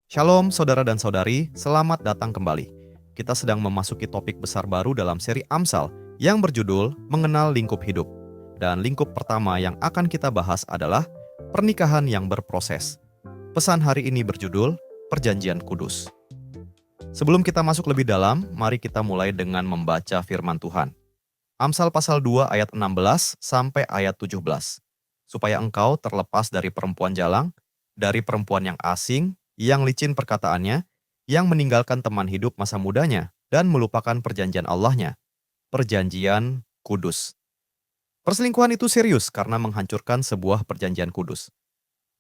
Shalom saudara dan saudari, selamat datang kembali. Kita sedang memasuki topik besar baru dalam seri Amsal yang berjudul Mengenal Lingkup Hidup. Dan lingkup pertama yang akan kita bahas adalah pernikahan yang berproses. Pesan hari ini berjudul Perjanjian Kudus. Sebelum kita masuk lebih dalam, mari kita mulai dengan membaca firman Tuhan. Amsal pasal 2 ayat 16 sampai ayat 17. Supaya engkau terlepas dari perempuan jalang, dari perempuan yang asing, yang licin perkataannya, yang meninggalkan teman hidup masa mudanya, dan melupakan perjanjian Allahnya, perjanjian kudus. Perselingkuhan itu serius karena menghancurkan sebuah perjanjian kudus.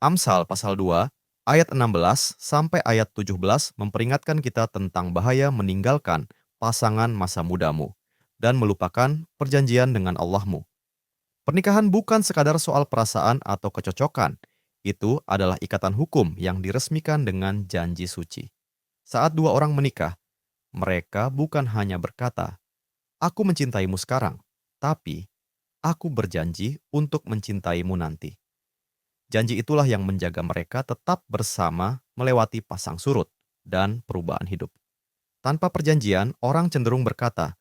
Amsal pasal 2, ayat 16 sampai ayat 17 memperingatkan kita tentang bahaya meninggalkan pasangan masa mudamu dan melupakan perjanjian dengan Allahmu. Pernikahan bukan sekadar soal perasaan atau kecocokan. Itu adalah ikatan hukum yang diresmikan dengan janji suci. Saat dua orang menikah, mereka bukan hanya berkata, "Aku mencintaimu sekarang," tapi "Aku berjanji untuk mencintaimu nanti." Janji itulah yang menjaga mereka tetap bersama melewati pasang surut dan perubahan hidup. Tanpa perjanjian, orang cenderung berkata,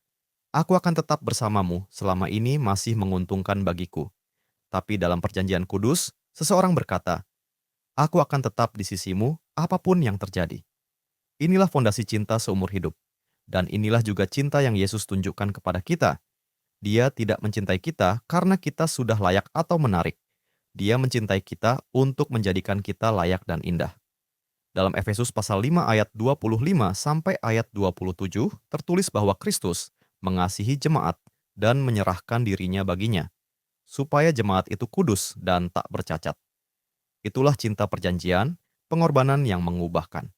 "Aku akan tetap bersamamu selama ini masih menguntungkan bagiku." Tapi dalam perjanjian kudus, seseorang berkata, "Aku akan tetap di sisimu apapun yang terjadi." Inilah fondasi cinta seumur hidup. Dan inilah juga cinta yang Yesus tunjukkan kepada kita. Dia tidak mencintai kita karena kita sudah layak atau menarik. Dia mencintai kita untuk menjadikan kita layak dan indah. Dalam Efesus pasal 5 ayat 25 sampai ayat 27 tertulis bahwa Kristus mengasihi jemaat dan menyerahkan dirinya baginya, supaya jemaat itu kudus dan tak bercacat. Itulah cinta perjanjian, pengorbanan yang mengubahkan.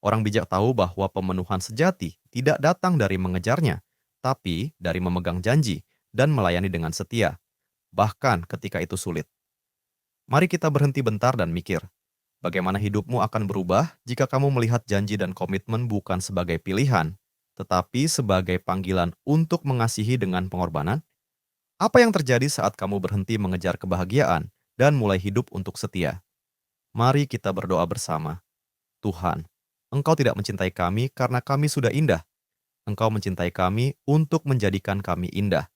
Orang bijak tahu bahwa pemenuhan sejati tidak datang dari mengejarnya, tapi dari memegang janji dan melayani dengan setia, bahkan ketika itu sulit. Mari kita berhenti bentar dan mikir, bagaimana hidupmu akan berubah jika kamu melihat janji dan komitmen bukan sebagai pilihan, tetapi sebagai panggilan untuk mengasihi dengan pengorbanan? Apa yang terjadi saat kamu berhenti mengejar kebahagiaan dan mulai hidup untuk setia? Mari kita berdoa bersama. Tuhan, Engkau tidak mencintai kami karena kami sudah indah. Engkau mencintai kami untuk menjadikan kami indah.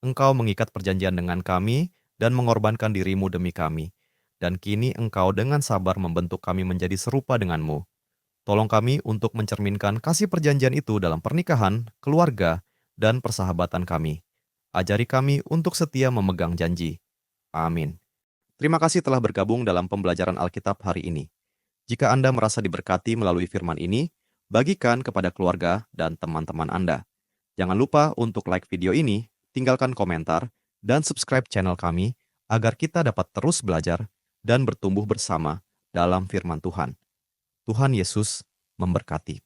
Engkau mengikat perjanjian dengan kami dan mengorbankan dirimu demi kami. Dan kini Engkau dengan sabar membentuk kami menjadi serupa denganmu. Tolong kami untuk mencerminkan kasih perjanjian itu dalam pernikahan, keluarga, dan persahabatan kami. Ajari kami untuk setia memegang janji. Amin. Terima kasih telah bergabung dalam pembelajaran Alkitab hari ini. Jika Anda merasa diberkati melalui firman ini, bagikan kepada keluarga dan teman-teman Anda. Jangan lupa untuk like video ini, tinggalkan komentar, dan subscribe channel kami agar kita dapat terus belajar dan bertumbuh bersama dalam firman Tuhan. Tuhan Yesus memberkati.